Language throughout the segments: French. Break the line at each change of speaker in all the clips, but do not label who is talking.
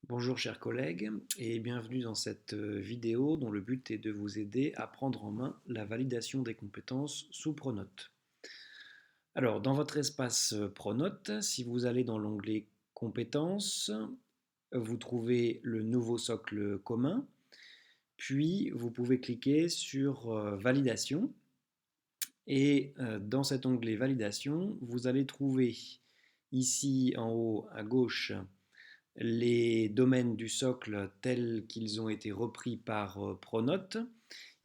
Bonjour chers collègues et bienvenue dans cette vidéo dont le but est de vous aider à prendre en main la validation des compétences sous Pronote. Alors dans votre espace Pronote, si vous allez dans l'onglet Compétences, vous trouvez le nouveau socle commun, puis vous pouvez cliquer sur Validation et dans cet onglet Validation, vous allez trouver ici en haut à gauche les domaines du socle tels qu'ils ont été repris par Pronote.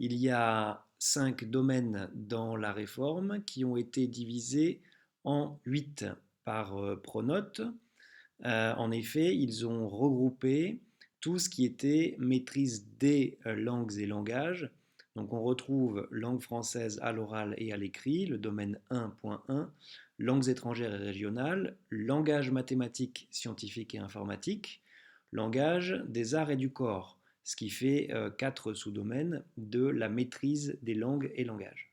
Il y a 5 domaines dans la réforme qui ont été divisés en 8 par Pronote. En effet, ils ont regroupé tout ce qui était maîtrise des langues et langages. Donc on retrouve langue française à l'oral et à l'écrit, le domaine 1.1, langues étrangères et régionales, langage mathématique, scientifique et informatique, langage des arts et du corps, ce qui fait 4 sous-domaines de la maîtrise des langues et langages.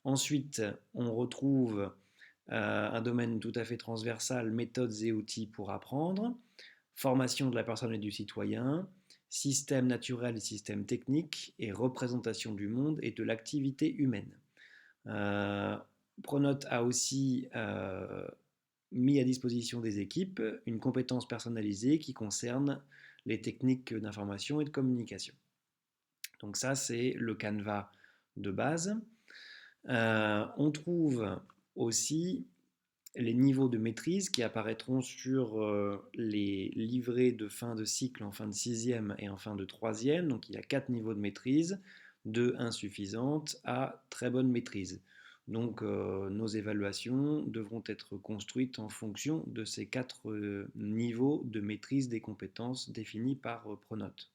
Ensuite, on retrouve un domaine tout à fait transversal, méthodes et outils pour apprendre, formation de la personne et du citoyen, système naturel et système technique, et représentation du monde et de l'activité humaine. Euh, Pronote a aussi mis à disposition des équipes une compétence personnalisée qui concerne les techniques d'information et de communication. Donc ça, c'est le canevas de base. On trouve aussi les niveaux de maîtrise qui apparaîtront sur les livrets de fin de cycle en fin de sixième et en fin de troisième. Donc il y a 4 niveaux de maîtrise, de insuffisante à très bonne maîtrise. Donc nos évaluations devront être construites en fonction de ces 4 niveaux de maîtrise des compétences définis par Pronote.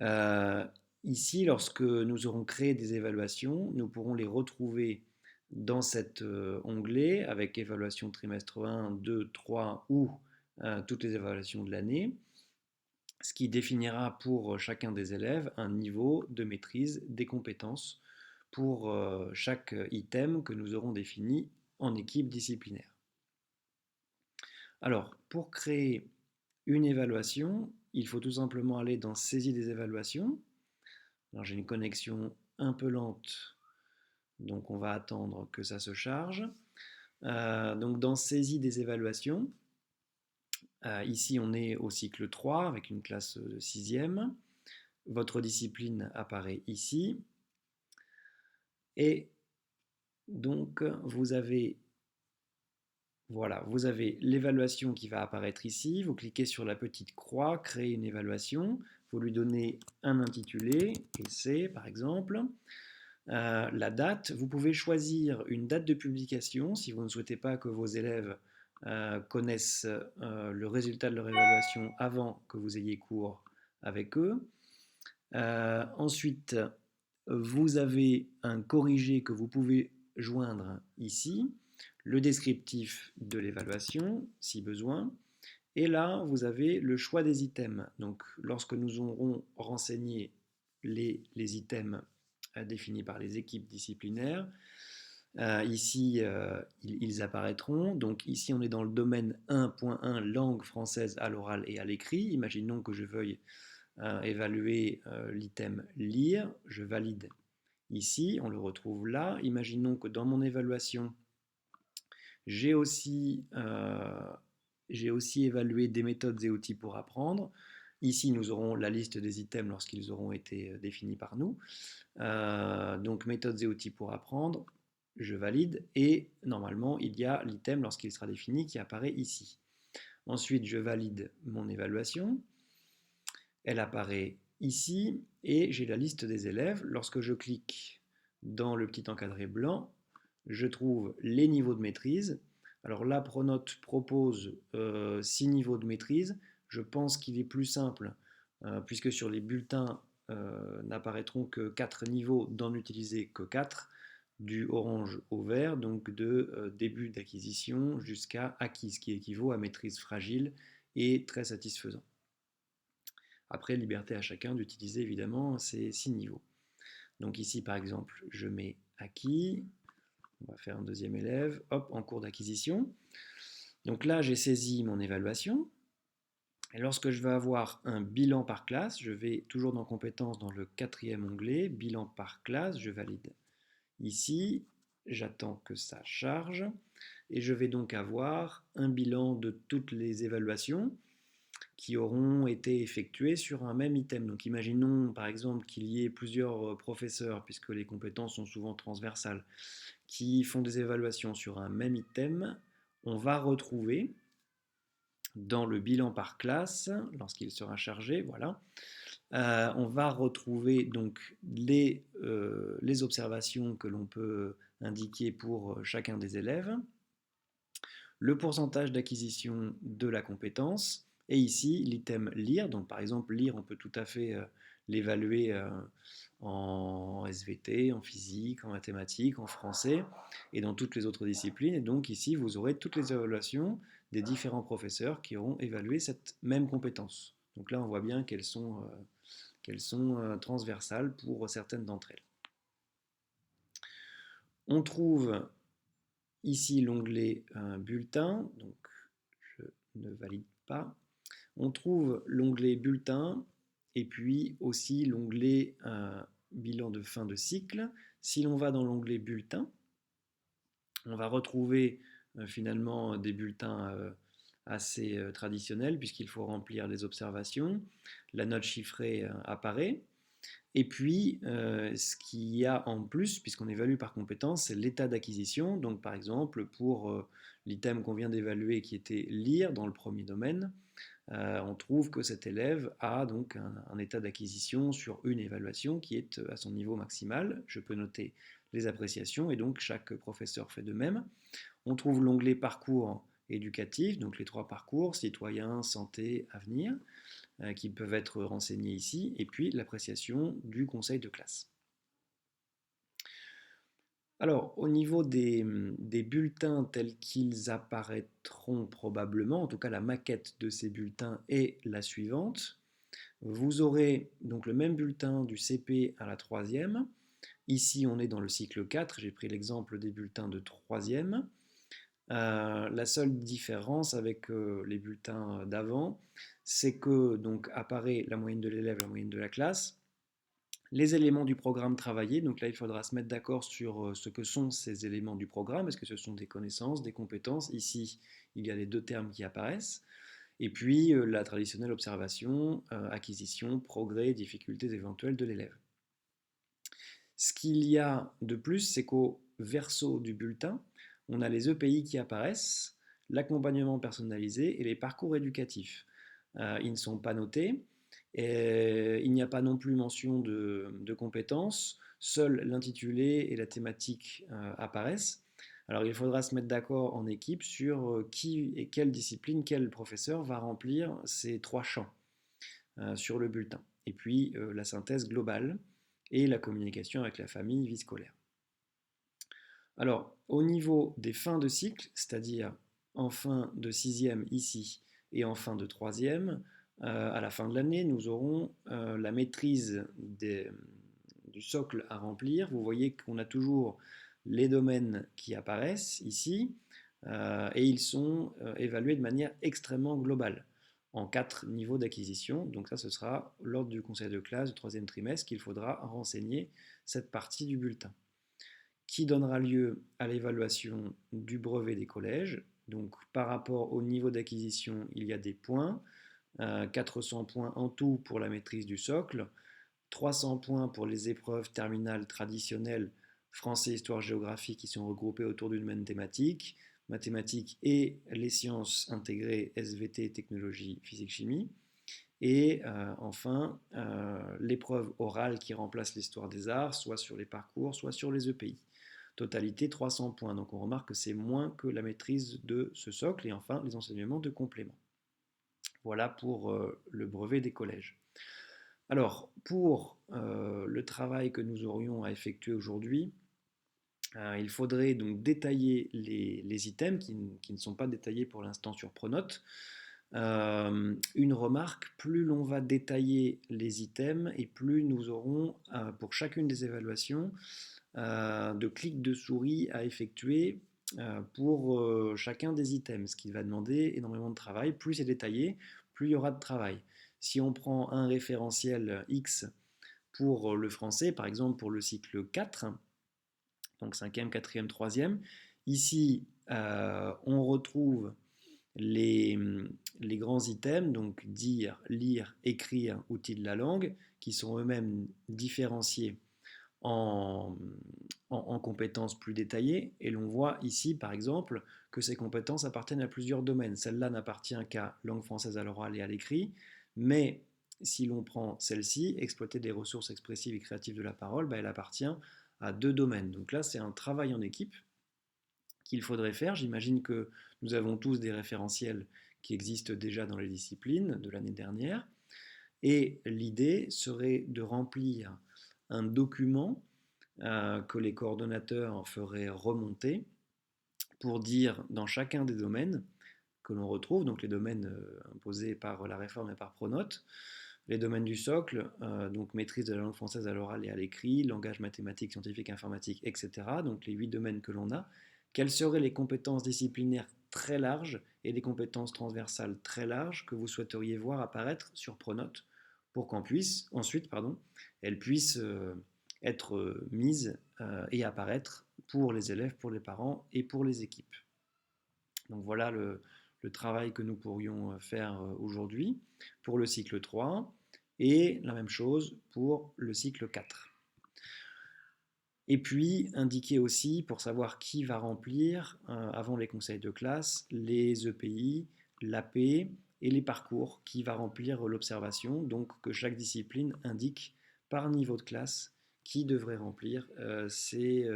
Euh, Ici, lorsque nous aurons créé des évaluations, nous pourrons les retrouver dans cet onglet avec évaluation trimestre 1, 2, 3 ou toutes les évaluations de l'année, ce qui définira pour chacun des élèves un niveau de maîtrise des compétences pour chaque item que nous aurons défini en équipe disciplinaire. Alors, pour créer une évaluation, il faut tout simplement aller dans Saisie des évaluations. Alors j'ai une connexion un peu lente, donc on va attendre que ça se charge. Donc dans Saisie des évaluations, ici on est au cycle 3 avec une classe de 6e. Votre discipline apparaît ici. Et donc vous avez voilà, vous avez l'évaluation qui va apparaître ici. Vous cliquez sur la petite croix, créer une évaluation. Vous lui donnez un intitulé, essai par exemple. La date, vous pouvez choisir une date de publication si vous ne souhaitez pas que vos élèves connaissent le résultat de leur évaluation avant que vous ayez cours avec eux. Ensuite, vous avez un corrigé que vous pouvez joindre ici, le descriptif de l'évaluation si besoin, et là vous avez le choix des items. Donc lorsque nous aurons renseigné les items définis par les équipes disciplinaires, ici ils apparaîtront. Donc ici on est dans le domaine 1.1 langue française à l'oral et à l'écrit. Imaginons que je veuille évaluer l'item lire, je valide ici, on le retrouve là. Imaginons que dans mon évaluation, j'ai aussi, évalué des méthodes et outils pour apprendre. Ici, nous aurons la liste des items lorsqu'ils auront été définis par nous. Donc, méthodes et outils pour apprendre, je valide. Et normalement, il y a l'item lorsqu'il sera défini qui apparaît ici. Ensuite, je valide mon évaluation. Elle apparaît ici et j'ai la liste des élèves. Lorsque je clique dans le petit encadré blanc, je trouve les niveaux de maîtrise. Alors là, Pronote propose 6 niveaux de maîtrise. Je pense qu'il est plus simple, puisque sur les bulletins n'apparaîtront que 4 niveaux, d'en utiliser que 4, du orange au vert, donc de début d'acquisition jusqu'à acquise, qui équivaut à maîtrise fragile et très satisfaisant. Après, liberté à chacun d'utiliser évidemment ces 6 niveaux. Donc ici, par exemple, je mets acquis. On va faire un deuxième élève. Hop, en cours d'acquisition. Donc là, j'ai saisi mon évaluation. Et lorsque je vais avoir un bilan par classe, je vais toujours dans compétences dans le 4e onglet, bilan par classe, je valide ici, j'attends que ça charge et je vais donc avoir un bilan de toutes les évaluations qui auront été effectuées sur un même item. Donc imaginons par exemple qu'il y ait plusieurs professeurs, puisque les compétences sont souvent transversales, qui font des évaluations sur un même item. On va retrouver dans le bilan par classe, lorsqu'il sera chargé, voilà, on va retrouver donc les observations que l'on peut indiquer pour chacun des élèves, le pourcentage d'acquisition de la compétence, et ici l'item lire. Donc par exemple lire, on peut tout à fait l'évaluer en SVT, en physique, en mathématiques, en français et dans toutes les autres disciplines. Et donc ici vous aurez toutes les évaluations des différents professeurs qui auront évalué cette même compétence. Donc là on voit bien qu'elles sont transversales pour certaines d'entre elles. On trouve ici l'onglet bulletin, donc je ne valide pas. On trouve l'onglet bulletin et puis aussi l'onglet bilan de fin de cycle. Si l'on va dans l'onglet bulletin, on va retrouver finalement des bulletins assez traditionnels puisqu'il faut remplir les observations. La note chiffrée apparaît. Et puis, ce qu'il y a en plus, puisqu'on évalue par compétence, c'est l'état d'acquisition. Donc, par exemple, pour l'item qu'on vient d'évaluer qui était lire dans le premier domaine, on trouve que cet élève a donc un état d'acquisition sur une évaluation qui est à son niveau maximal. Je peux noter les appréciations et donc chaque professeur fait de même. On trouve l'onglet parcours éducatif, donc les 3 parcours, citoyen, santé, avenir, qui peuvent être renseignés ici, et puis l'appréciation du conseil de classe. Alors, au niveau des bulletins tels qu'ils apparaîtront probablement, en tout cas la maquette de ces bulletins est la suivante. Vous aurez donc le même bulletin du CP à la 3e. Ici, on est dans le cycle 4, j'ai pris l'exemple des bulletins de 3e. La seule différence avec les bulletins d'avant, c'est que donc apparaît la moyenne de l'élève, la moyenne de la classe, les éléments du programme travaillés. Donc là, il faudra se mettre d'accord sur ce que sont ces éléments du programme. Est-ce que ce sont des connaissances, des compétences? Ici, il y a les 2 termes qui apparaissent. Et puis la traditionnelle observation, acquisition, progrès, difficultés éventuelles de l'élève. Ce qu'il y a de plus, c'est qu'au verso du bulletin, on a les EPI qui apparaissent, l'accompagnement personnalisé et les parcours éducatifs. Ils ne sont pas notés. Et il n'y a pas non plus mention de compétences, seul l'intitulé et la thématique apparaissent. Alors il faudra se mettre d'accord en équipe sur qui et quelle discipline, quel professeur va remplir ces 3 champs sur le bulletin. Et puis la synthèse globale et la communication avec la famille vie scolaire. Alors, au niveau des fins de cycle, c'est-à-dire en fin de 6e ici et en fin de 3e, à la fin de l'année, nous aurons la maîtrise du socle à remplir. Vous voyez qu'on a toujours les domaines qui apparaissent ici et ils sont évalués de manière extrêmement globale en 4 niveaux d'acquisition. Donc ça, ce sera lors du conseil de classe du 3e trimestre qu'il faudra renseigner cette partie du bulletin, qui donnera lieu à l'évaluation du brevet des collèges. Donc par rapport au niveau d'acquisition, il y a des points, 400 points en tout pour la maîtrise du socle, 300 points pour les épreuves terminales traditionnelles français, histoire, géographie qui sont regroupées autour d'une même thématique, mathématiques et les sciences intégrées SVT, technologie, physique, chimie. Et enfin, l'épreuve orale qui remplace l'histoire des arts, soit sur les parcours, soit sur les EPI. Totalité 300 points. Donc on remarque que c'est moins que la maîtrise de ce socle. Et enfin, les enseignements de complément. Voilà pour le brevet des collèges. Alors, pour le travail que nous aurions à effectuer aujourd'hui, il faudrait donc détailler les items qui ne sont pas détaillés pour l'instant sur Pronote. Une remarque, plus l'on va détailler les items et plus nous aurons pour chacune des évaluations de clics de souris à effectuer pour chacun des items, ce qui va demander énormément de travail. Plus c'est détaillé, plus il y aura de travail. Si on prend un référentiel X pour le français, par exemple pour le cycle 4, donc 5e, 4e, 3e, ici on retrouve les, les grands items, donc dire, lire, écrire, outils de la langue, qui sont eux-mêmes différenciés en, en compétences plus détaillées. Et l'on voit ici, par exemple, que ces compétences appartiennent à plusieurs domaines. Celle-là n'appartient qu'à langue française à l'oral et à l'écrit, mais si l'on prend celle-ci, exploiter des ressources expressives et créatives de la parole, elle appartient à deux domaines. Donc là, c'est un travail en équipe qu'il faudrait faire. J'imagine que nous avons tous des référentiels qui existent déjà dans les disciplines de l'année dernière. Et l'idée serait de remplir un document que les coordonnateurs feraient remonter pour dire dans chacun des domaines que l'on retrouve, donc les domaines imposés par la réforme et par Pronote, les domaines du socle, donc maîtrise de la langue française à l'oral et à l'écrit, langage mathématique, scientifique, informatique, etc. Donc les 8 domaines que l'on a. Quelles seraient les compétences disciplinaires très larges et les compétences transversales très larges que vous souhaiteriez voir apparaître sur Pronote pour qu'en puisse ensuite, elles puissent être mises et apparaître pour les élèves, pour les parents et pour les équipes. Donc voilà le travail que nous pourrions faire aujourd'hui pour le cycle 3 et la même chose pour le cycle 4. Et puis indiquer aussi, pour savoir qui va remplir avant les conseils de classe, les EPI, l'AP et les parcours, qui va remplir l'observation, donc que chaque discipline indique par niveau de classe qui devrait remplir ces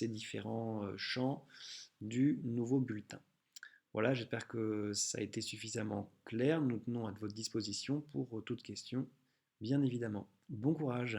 différents champs du nouveau bulletin. Voilà, j'espère que ça a été suffisamment clair. Nous tenons à votre disposition pour toute question, bien évidemment. Bon courage!